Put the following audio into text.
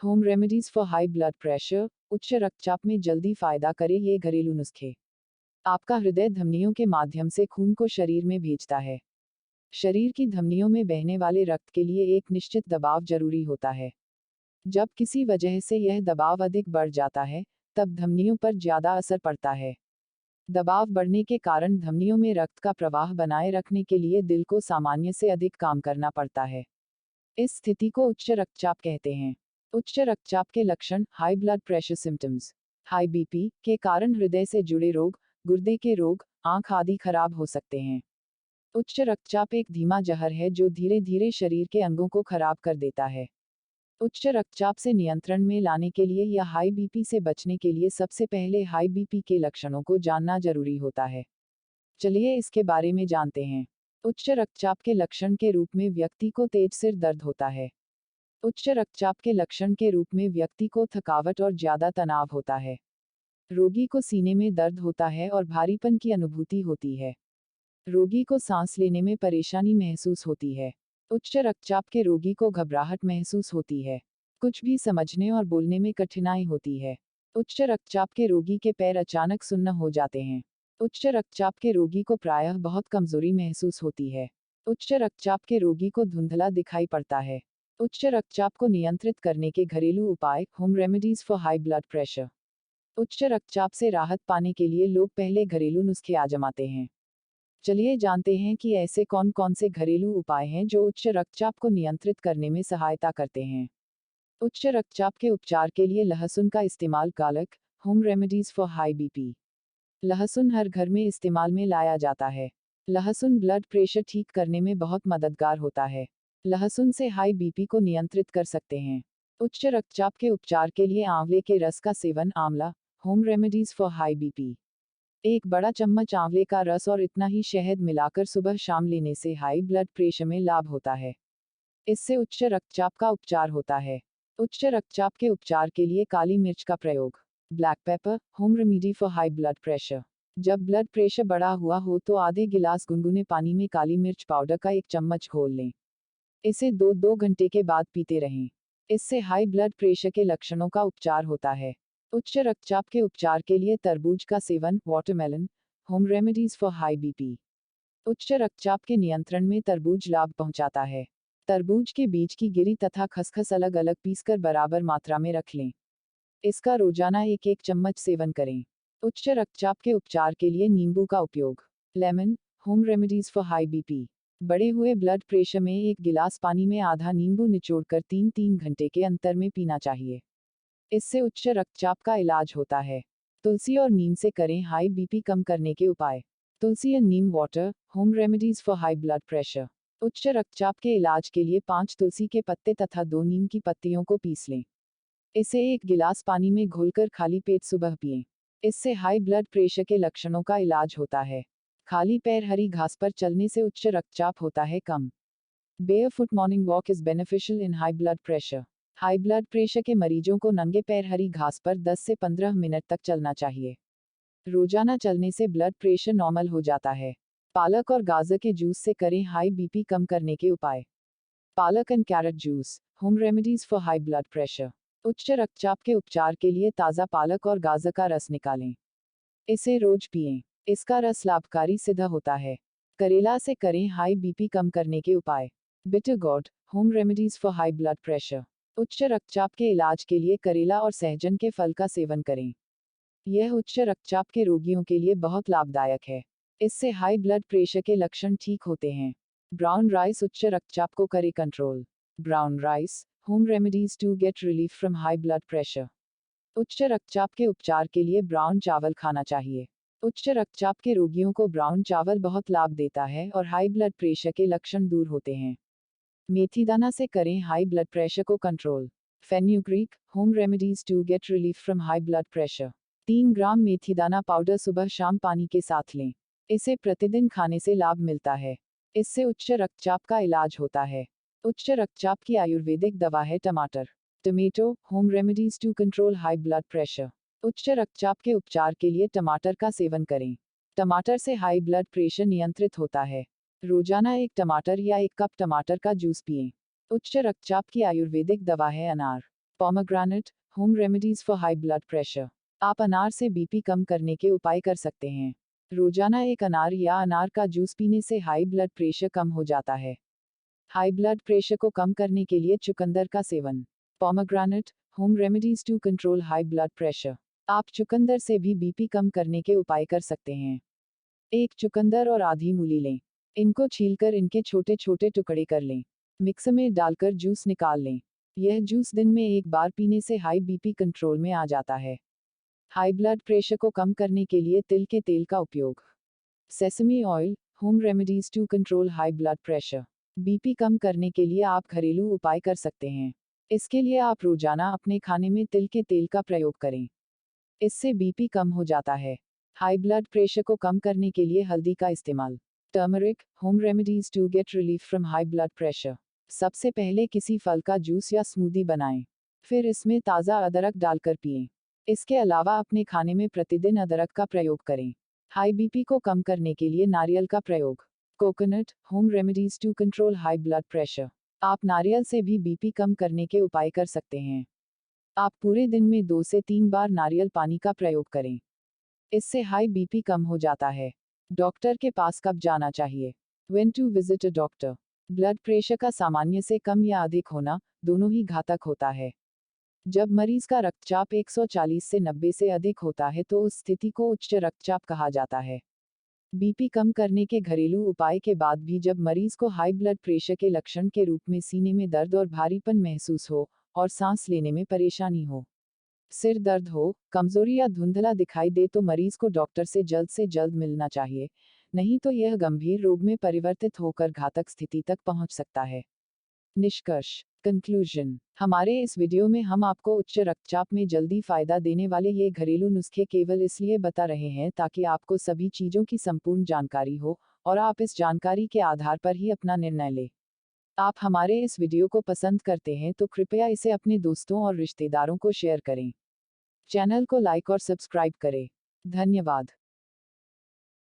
Home remedies for high blood pressure. उच्च रक्तचाप में जल्दी फायदा करे ये घरेलू नुस्खे। आपका हृदय धमनियों के माध्यम से खून को शरीर में भेजता है। शरीर की धमनियों में बहने वाले रक्त के लिए एक निश्चित दबाव जरूरी होता है। जब किसी वजह से यह दबाव अधिक बढ़ जाता है, तब धमनियों पर ज्यादा असर पड़ता है। दबाव बढ़ने के कारण धमनियों में रक्त का प्रवाह बनाए रखने के लिए दिल को सामान्य से अधिक काम करना पड़ता है। इस स्थिति को उच्च रक्तचाप कहते हैं। उच्च रक्तचाप के लक्षण: high blood pressure symptoms. High BP के कारण हृदय से जुड़े रोग, गुर्दे के रोग, आंख आदि खराब हो सकते हैं। उच्च रक्तचाप एक धीमा जहर है जो धीरे धीरे शरीर के अंगों को खराब कर देता है। उच्च रक्तचाप से नियंत्रण में लाने के लिए या हाई बीपी से बचने के लिए सबसे पहले हाई बीपी के लक्षणों को जानना जरूरी होता है। चलिए इसके बारे में जानते हैं। उच्च रक्तचाप के लक्षण के रूप में व्यक्ति को तेज सिर दर्द होता है। उच्च रक्तचाप के लक्षण के रूप में व्यक्ति को थकावट और ज्यादा तनाव होता है। रोगी को सीने में दर्द होता है और भारीपन की अनुभूति होती है। रोगी को सांस लेने में परेशानी महसूस होती है। उच्च रक्तचाप के रोगी को घबराहट महसूस होती है। कुछ भी समझने और बोलने में कठिनाई होती है। उच्च रक्तचाप के रोगी के पैर अचानक सुन्न हो जाते हैं। उच्च रक्तचाप के रोगी को प्रायः बहुत कमजोरी महसूस होती है। उच्च रक्तचाप के रोगी को धुंधला दिखाई पड़ता है। उच्च रक्तचाप को नियंत्रित करने के घरेलू उपाय: home remedies for high blood pressure. उच्च रक्तचाप से राहत पाने के लिए लोग पहले घरेलू नुस्खे आजमाते हैं। चलिए जानते हैं कि ऐसे कौन कौन से घरेलू उपाय हैं जो उच्च रक्तचाप को नियंत्रित करने में सहायता करते हैं। उच्च रक्तचाप के उपचार के लिए लहसुन का इस्तेमाल। Garlic, home remedies for high BP. लहसुन हर घर में इस्तेमाल में लाया जाता है। लहसुन ब्लड प्रेशर ठीक करने में बहुत मददगार होता है। लहसुन से हाई बीपी को नियंत्रित कर सकते हैं। उच्च रक्तचाप के उपचार के लिए आंवले के रस का सेवन। आंवला, home remedies for high BP. एक बड़ा चम्मच आंवले का रस और इतना ही शहद मिलाकर सुबह शाम लेने से हाई ब्लड प्रेशर में लाभ होता है। इससे उच्च रक्तचाप का उपचार होता है। उच्च रक्तचाप के उपचार के लिए काली मिर्च का प्रयोग। Black pepper, home remedy for high blood pressure. जब ब्लड प्रेशर बढ़ा हुआ हो तो आधे गिलास गुनगुने पानी में काली मिर्च पाउडर का 1 चम्मच घोल लें। इसे 2-2 घंटे के बाद पीते रहें। इससे हाई ब्लड प्रेशर के लक्षणों का उपचार होता है। उच्च रक्तचाप के उपचार के लिए तरबूज का seven. Watermelon, home remedies for high BP. उच्च रक्तचाप के नियंत्रण में तरबूज लाभ पहुंचाता है। तरबूज के बीज की गिरी तथा खसखस अलग अलग पीसकर बराबर मात्रा में रख लें। इसका रोजाना 1-1 चम्मच सेवन करें। उच्च रक्तचाप के उपचार के लिए नींबू का उपयोग। Lemon, home remedies for high BP. बढ़े हुए ब्लड प्रेशर में 1 गिलास पानी में आधा नींबू निचोड़कर 3-3 घंटे के अंतर में पीना चाहिए। इससे उच्च रक्तचाप का इलाज होता है। तुलसी और नीम से करें हाई बीपी कम करने के उपाय। Tulsi and neem water, home remedies for high blood pressure. उच्च रक्तचाप के इलाज के लिए 5 तुलसी के पत्ते तथा 2 नीम की पत्तियों को पीस लें। इसे 1 गिलास पानी में घोलकर खाली पेट सुबह पिएं। इससे हाई ब्लड प्रेशर के लक्षणों का इलाज होता है। खाली पैर हरी घास पर चलने से उच्च रक्तचाप होता है कम। Barefoot morning walk is beneficial in high blood pressure. High blood pressure के मरीजों को नंगे पैर हरी घास पर 10 से 15 मिनट तक चलना चाहिए। रोजाना चलने से ब्लड प्रेशर नॉर्मल हो जाता है। पालक और गाजर के जूस से करें हाई बीपी कम करने के उपाय। पालक and carrot juice, home remedies for high blood pressure. उच्च रक्तचाप के उपचार के लिए ताज़ा पालक और गाजर का रस निकालें। इसे रोज पिएं। इसका रस लाभकारी सिद्ध होता है। करेला से करें हाई बीपी कम करने के उपाय। Bitter gourd, home remedies for high blood pressure. उच्च रक्तचाप के इलाज के लिए करेला और सहजन के फल का सेवन करें। यह उच्च रक्तचाप के रोगियों के लिए बहुत लाभदायक है। इससे हाई ब्लड प्रेशर के लक्षण ठीक होते हैं। ब्राउन राइस उच्च रक्तचाप को करे control. Brown rice, home remedies to get relief from high blood pressure. उच्च रक्तचाप के उपचार के लिए ब्राउन चावल खाना चाहिए। उच्च रक्तचाप के रोगियों को ब्राउन चावल बहुत लाभ देता है और हाई ब्लड प्रेशर के लक्षण दूर होते हैं। मेथी दाना से करें हाई ब्लड प्रेशर को control. Fenugreek, home remedies to get relief from high blood pressure. 3 gram मेथी दाना पाउडर सुबह शाम पानी के साथ लें। इसे प्रतिदिन खाने से लाभ मिलता है। इससे उच्च रक्तचाप का इलाज होता है। उच्च रक्तचाप की आयुर्वेदिक दवा है टमाटर। Tomato, home remedies to control high blood pressure. उच्च रक्तचाप के उपचार के लिए टमाटर का सेवन करें। टमाटर से हाई ब्लड प्रेशर नियंत्रित होता है। रोजाना 1 टमाटर या 1 कप टमाटर का जूस पिएं। उच्च रक्तचाप की आयुर्वेदिक दवा है अनार। Pomegranate, home remedies for high blood pressure. आप अनार से बीपी कम करने के उपाय कर सकते हैं। रोजाना एक अनार या अनार का जूस पीने से हाई ब्लड प्रेशर कम हो जाता है। हाई ब्लड प्रेशर को कम करने के लिए चुकंदर का सेवन। Pomegranate, home remedies to control high blood pressure. आप चुकंदर से भी बीपी कम करने के उपाय कर सकते हैं। एक चुकंदर और आधी मूली लें। इनको छीलकर इनके छोटे छोटे टुकड़े कर लें। मिक्सर में डालकर जूस निकाल लें। यह जूस दिन में एक बार पीने से हाई बीपी कंट्रोल में आ जाता है। हाई ब्लड प्रेशर को कम करने के लिए तिल के तेल का उपयोग। Sesame oil, home remedies to control high blood pressure. BP कम करने के लिए आप घरेलू उपाय कर सकते हैं। इसके लिए आप रोजाना अपने खाने में तिल के तेल का प्रयोग करें। इससे बीपी कम हो जाता है। हाई ब्लड प्रेशर को कम करने के लिए हल्दी का इस्तेमाल। Turmeric, home remedies to get relief from high blood pressure. सबसे पहले किसी फल का जूस या स्मूदी बनाएं। फिर इसमें ताज़ा अदरक डालकर पिएं। इसके अलावा अपने खाने में प्रतिदिन अदरक का प्रयोग करें। हाई बीपी को कम करने के लिए नारियल का प्रयोग। Coconut, home remedies to control high blood pressure. आप नारियल से भी बीपी कम करने के उपाय कर सकते हैं। आप पूरे दिन में 2 से 3 बार नारियल पानी का प्रयोग करें। इससे हाई बीपी कम हो जाता है। डॉक्टर के पास कब जाना चाहिए? When to visit a doctor? Blood pressure का सामान्य से कम या अधिक होना, दोनों ही घातक होता है। जब मरीज का रक्तचाप 140 से 90 से अधिक होता है तो उस स्थिति को उच्च रक्तचाप कहा जाता है। बीपी कम करने के घरेलू उपाय के बाद भी जब मरीज को हाई ब्लड प्रेशर के लक्षण के रूप में सीने में दर्द और भारीपन महसूस हो, और सांस लेने में परेशानी हो, सिर दर्द हो, कमजोरी या धुंधला दिखाई दे तो मरीज को डॉक्टर से जल्द मिलना चाहिए, नहीं तो यह गंभीर रोग में परिवर्तित होकर घातक स्थिति तक पहुंच सकता है। निष्कर्ष, कंक्लूजन। हमारे इस वीडियो में हम आपको उच्च रक्तचाप में जल्दी फायदा देने वाले ये घरेलू नुस्खे केवल इसलिए बता रहे हैं ताकि आपको सभी चीजों की संपूर्ण जानकारी हो और आप इस जानकारी के आधार पर ही अपना निर्णय लें। आप हमारे इस वीडियो को पसंद करते हैं तो कृपया इसे अपने दोस्तों और रिश्तेदारों को शेयर करें। चैनल को लाइक और सब्सक्राइब करें। धन्यवाद।